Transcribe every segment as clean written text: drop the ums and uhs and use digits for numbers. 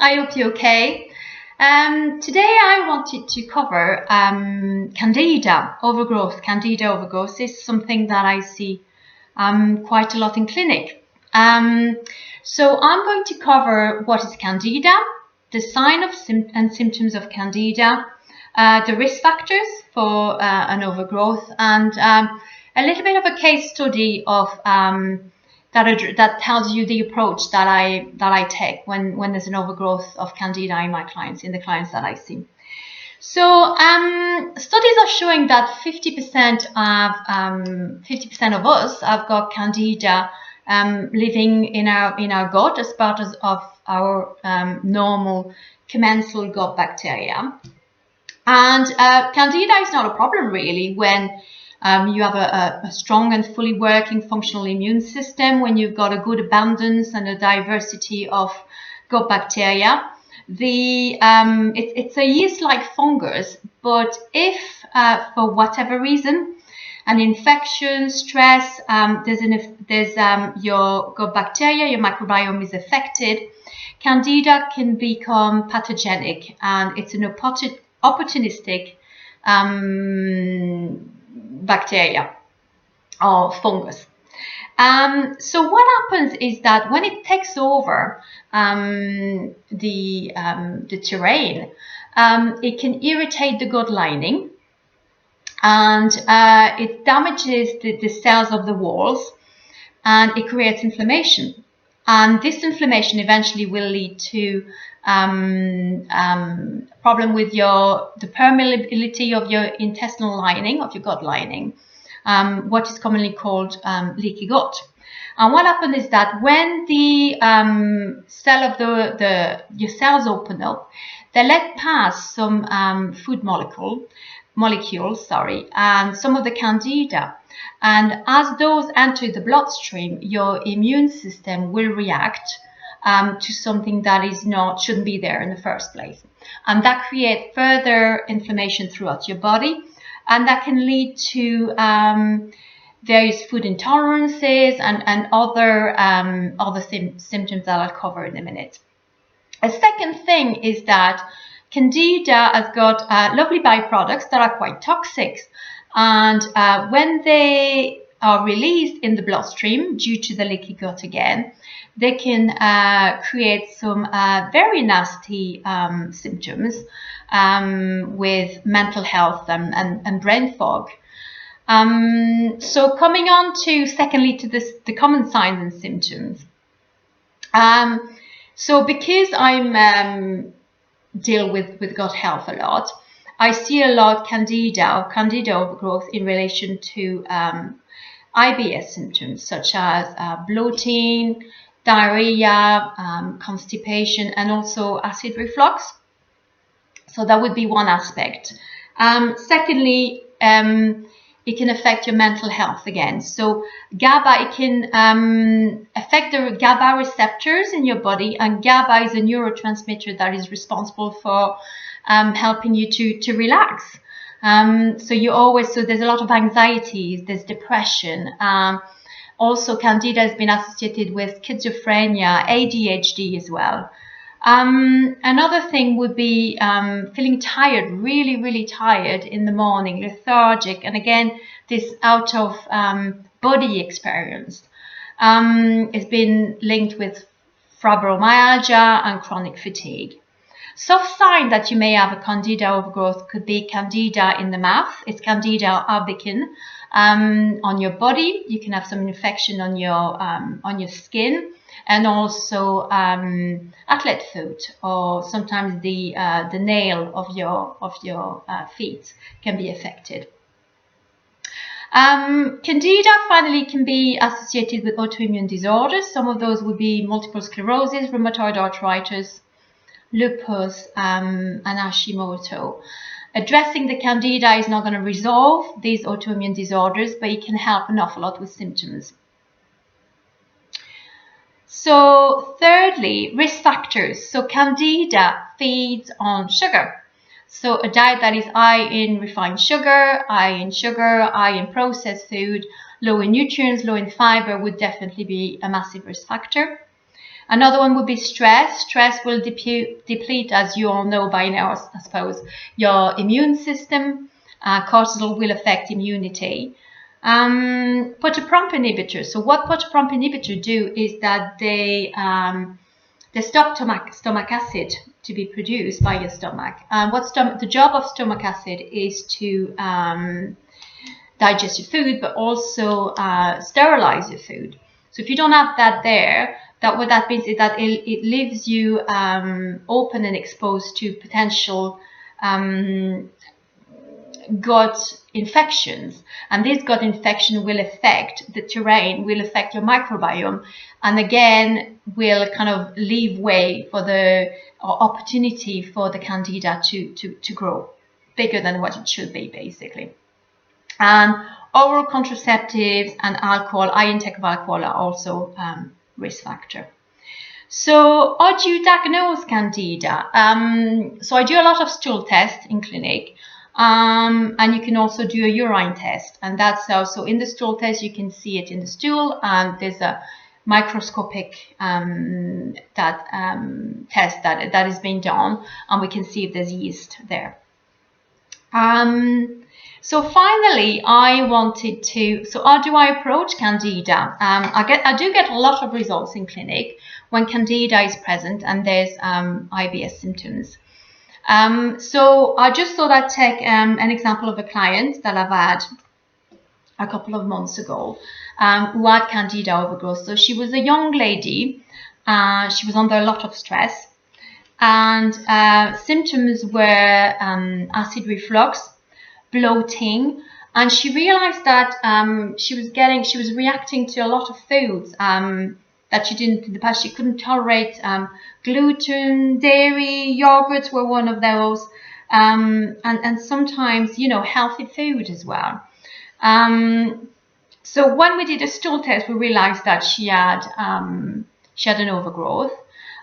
I hope you're okay. Today I wanted to cover Candida overgrowth. Candida overgrowth is something that I see quite a lot in clinic. So I'm going to cover what is Candida, the sign of and symptoms of Candida, the risk factors for an overgrowth, and a little bit of a case study of that tells you the approach that I take when there's an overgrowth of Candida in my clients, in the clients that I see. So studies are showing that 50% of us have got Candida living in our gut as part of our normal commensal gut bacteria. And Candida is not a problem really when you have a strong and fully working functional immune system, when you've got a good abundance and a diversity of gut bacteria. It's a yeast-like fungus, but if for whatever reason, an infection, stress, your gut bacteria, your microbiome is affected, Candida can become pathogenic, and it's an opportunistic bacteria or fungus. So what happens is that when it takes over the terrain, it can irritate the gut lining, and it damages the cells of the walls, and it creates inflammation. And this inflammation eventually will lead to problem with the permeability of your intestinal lining, of your gut lining, what is commonly called leaky gut. And what happens is that when the cell of your cells open up, they let pass some food molecules, and some of the Candida. And as those enter the bloodstream, your immune system will react to something that shouldn't be there in the first place. And that creates further inflammation throughout your body, and that can lead to various food intolerances and other symptoms that I'll cover in a minute. A second thing is that Candida has got lovely byproducts that are quite toxic, and when they are released in the bloodstream due to the leaky gut again, they can create some very nasty symptoms with mental health and brain fog. So coming on to secondly to the common signs and symptoms. So because I'm deal with gut health a lot, I see a lot Candida overgrowth in relation to IBS symptoms such as bloating, diarrhea, constipation, and also acid reflux. So that would be one aspect. Secondly, it can affect your mental health again. So GABA, it can affect the GABA receptors in your body, and GABA is a neurotransmitter that is responsible for helping you to relax. So there's a lot of anxieties, there's depression. Also, Candida has been associated with schizophrenia, ADHD as well. Another thing would be feeling tired, really, really tired in the morning, lethargic, and again, this out of body experience. It's been linked with fibromyalgia and chronic fatigue. Soft sign that you may have a Candida overgrowth could be Candida in the mouth. It's Candida albicans. On your body, you can have some infection on your skin, and also athlete foot, or sometimes the nail of your feet can be affected. Candida finally can be associated with autoimmune disorders. Some of those would be multiple sclerosis, rheumatoid arthritis, lupus, and Hashimoto. Addressing the Candida is not going to resolve these autoimmune disorders, but it can help an awful lot with symptoms. So thirdly, risk factors. So Candida feeds on sugar. So a diet that is high in refined sugar, high in processed food, low in nutrients, low in fiber would definitely be a massive risk factor. Another one would be stress. Stress will deplete, as you all know by now, I suppose, your immune system. Cortisol will affect immunity. Protoporphyrin inhibitors. So what protoporphyrin inhibitors do is that they stop stomach acid to be produced by your stomach. The job of stomach acid is to digest your food, but also sterilize your food. So if you don't have that there, what that means is that it leaves you open and exposed to potential gut infections, and this gut infection will affect the terrain, will affect your microbiome, and again will kind of leave way for the opportunity for the Candida to grow bigger than what it should be, basically. And oral contraceptives and alcohol, high intake of alcohol, are also risk factor. So how do you diagnose Candida? So I do a lot of stool tests in clinic. And you can also do a urine test, and that's also in the stool test. You can see it in the stool, and there's a microscopic test that is being done, and we can see if there's yeast there. So finally, I wanted to. So how do I approach Candida? I do get a lot of results in clinic when Candida is present and there's IBS symptoms. So I just thought I'd take an example of a client that I've had a couple of months ago who had Candida overgrowth. So she was a young lady. She was under a lot of stress, and symptoms were acid reflux, bloating, and she realized that she was reacting to a lot of foods that she didn't in the past. She couldn't tolerate gluten, dairy, yogurts were one of those, and sometimes, healthy food as well. So when we did a stool test, we realized that she had an overgrowth.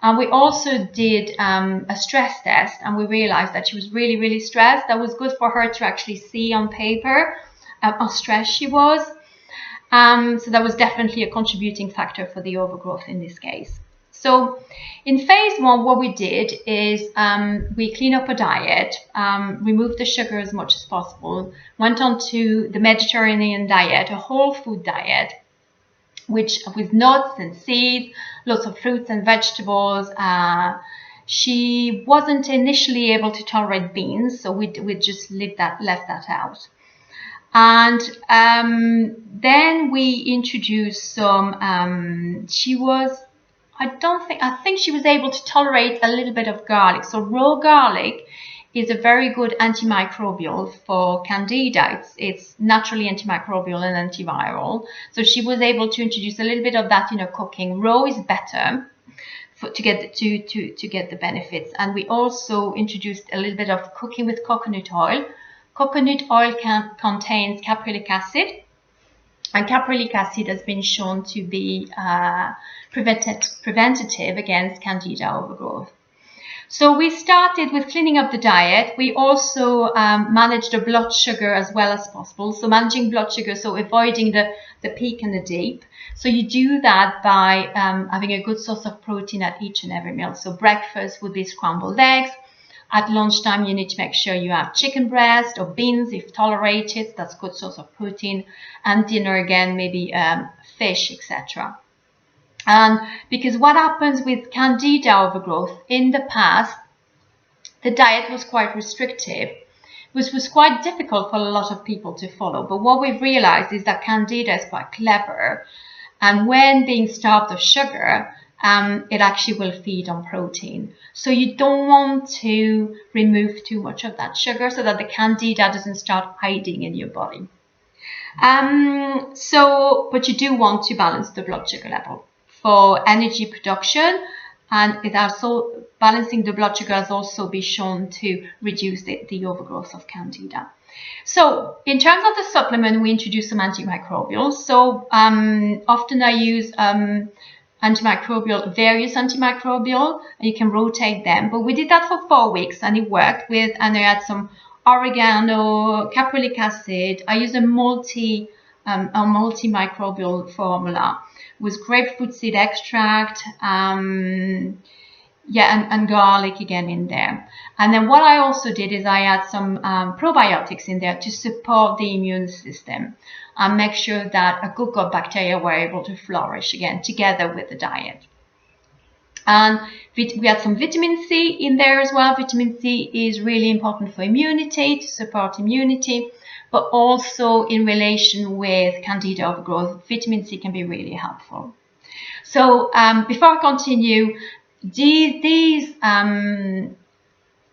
And we also did a stress test, and we realized that she was really, really stressed. That was good for her to actually see on paper how stressed she was. So that was definitely a contributing factor for the overgrowth in this case. So in phase 1, what we did is we cleaned up her diet, removed the sugar as much as possible, went on to the Mediterranean diet, a whole food diet, which with nuts and seeds, lots of fruits and vegetables. She wasn't initially able to tolerate beans, so we just left that out. And then we introduced some. I think she was able to tolerate a little bit of garlic. So raw garlic is a very good antimicrobial for Candida. It's naturally antimicrobial and antiviral. So she was able to introduce a little bit of that in her cooking. Raw is better to get the benefits. And we also introduced a little bit of cooking with coconut oil. Coconut oil contains caprylic acid, and caprylic acid has been shown to be preventative against Candida overgrowth. So we started with cleaning up the diet. We also managed the blood sugar as well as possible. So managing blood sugar, so avoiding the peak and the dip. So you do that by having a good source of protein at each and every meal. So breakfast would be scrambled eggs. At lunchtime, you need to make sure you have chicken breast or beans if tolerated. That's a good source of protein. And dinner again, maybe fish, etc. And because what happens with Candida overgrowth in the past, the diet was quite restrictive, which was quite difficult for a lot of people to follow. But what we've realized is that Candida is quite clever, and when being starved of sugar, it actually will feed on protein. So you don't want to remove too much of that sugar so that the Candida doesn't start hiding in your body. But you do want to balance the blood sugar level for energy production, and it also balancing the blood sugar has also been shown to reduce the overgrowth of Candida. So in terms of the supplement, we introduce some antimicrobials. So often I use various antimicrobial, and you can rotate them. But we did that for 4 weeks, and it worked and I had some oregano, caprylic acid. I used a multi-microbial formula. with grapefruit seed extract, yeah, and garlic again in there. And then what I also did is I add some probiotics in there to support the immune system and make sure that a good gut bacteria were able to flourish again together with the diet. And we had some vitamin C in there as well. Vitamin C is really important for immunity, to support immunity, but also in relation with Candida overgrowth, vitamin C can be really helpful. So before I continue, these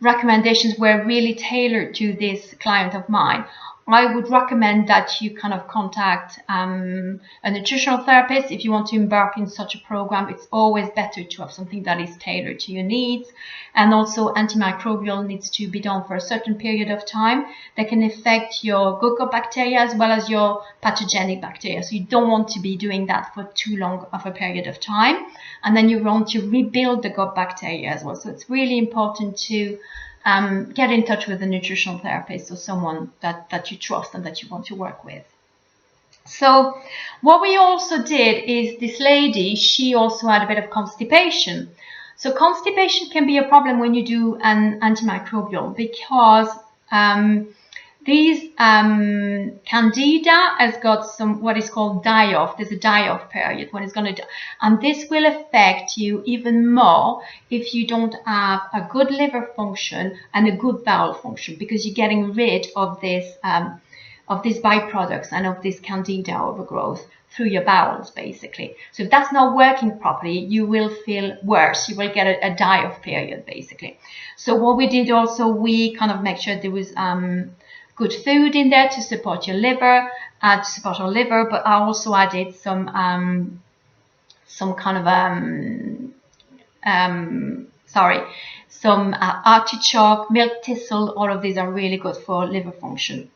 recommendations were really tailored to this client of mine. I would recommend that you kind of contact a nutritional therapist if you want to embark in such a program. It's always better to have something that is tailored to your needs. And also antimicrobial needs to be done for a certain period of time that can affect your good gut bacteria as well as your pathogenic bacteria. So you don't want to be doing that for too long of a period of time. And then you want to rebuild the gut bacteria as well. So it's really important to get in touch with a nutritional therapist or someone that you trust and that you want to work with. So what we also did is this lady, she also had a bit of constipation. So constipation can be a problem when you do an antimicrobial because these Candida has got some what is called die-off. There's a die-off period when it's going to, and this will affect you even more if you don't have a good liver function and a good bowel function, because you're getting rid of these byproducts and of this Candida overgrowth through your bowels, basically. So if that's not working properly, you will feel worse. You will get a die-off period, basically. So what we did also, we kind of make sure there was good food in there to support your liver, to support our liver, but I also added some kind of some artichoke, milk thistle. All of these are really good for liver function.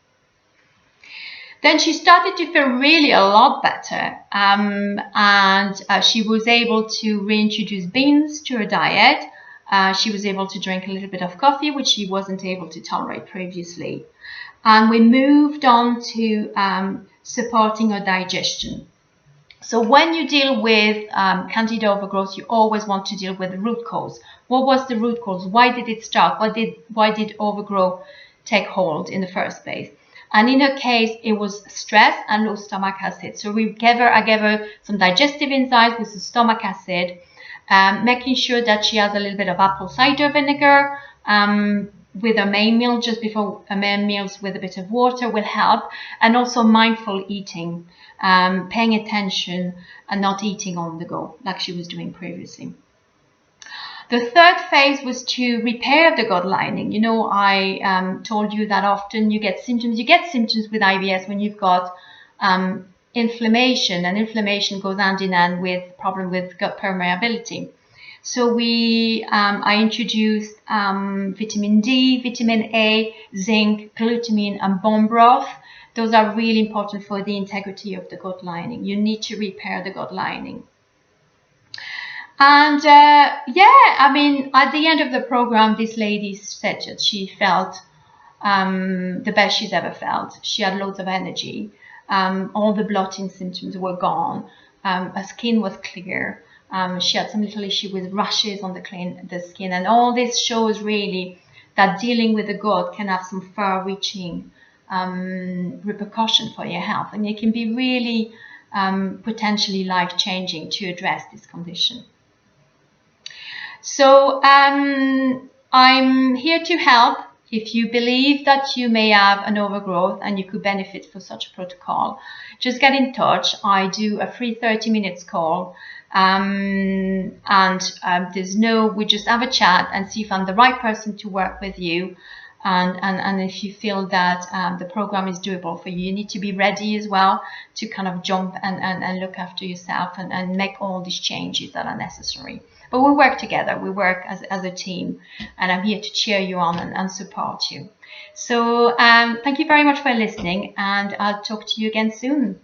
Then she started to feel really a lot better, and she was able to reintroduce beans to her diet. She was able to drink a little bit of coffee, which she wasn't able to tolerate previously. And we moved on to supporting her digestion. So when you deal with Candida overgrowth, you always want to deal with the root cause. What was the root cause? Why did it start? Why did overgrowth take hold in the first place? And in her case, it was stress and low stomach acid. So I gave her some digestive enzymes with some stomach acid, making sure that she has a little bit of apple cider vinegar with her main meal, just before her main meals, with a bit of water will help. And also mindful eating, paying attention and not eating on the go like she was doing previously. The third phase was to repair the gut lining. You know, I told you that often you get symptoms. You get symptoms with IBS when you've got inflammation, and inflammation goes hand in hand with problem with gut permeability. So I introduced vitamin D, vitamin A, zinc, glutamine, and bone broth. Those are really important for the integrity of the gut lining. You need to repair the gut lining. And yeah, I mean, at the end of the program, this lady said that she felt the best she's ever felt. She had loads of energy. All the bloating symptoms were gone. Her skin was clear. She had some little issue with rashes on the skin, and all this shows really that dealing with the gut can have some far-reaching repercussion for your health, and it can be really potentially life-changing to address this condition. So I'm here to help. If you believe that you may have an overgrowth and you could benefit from such a protocol, just get in touch. I do a free 30 minutes call, we just have a chat and see if I'm the right person to work with you. And if you feel that the program is doable for you, you need to be ready as well to kind of jump and look after yourself and make all these changes that are necessary. But we work together, we work as a team, and I'm here to cheer you on and support you. So thank you very much for listening, and I'll talk to you again soon.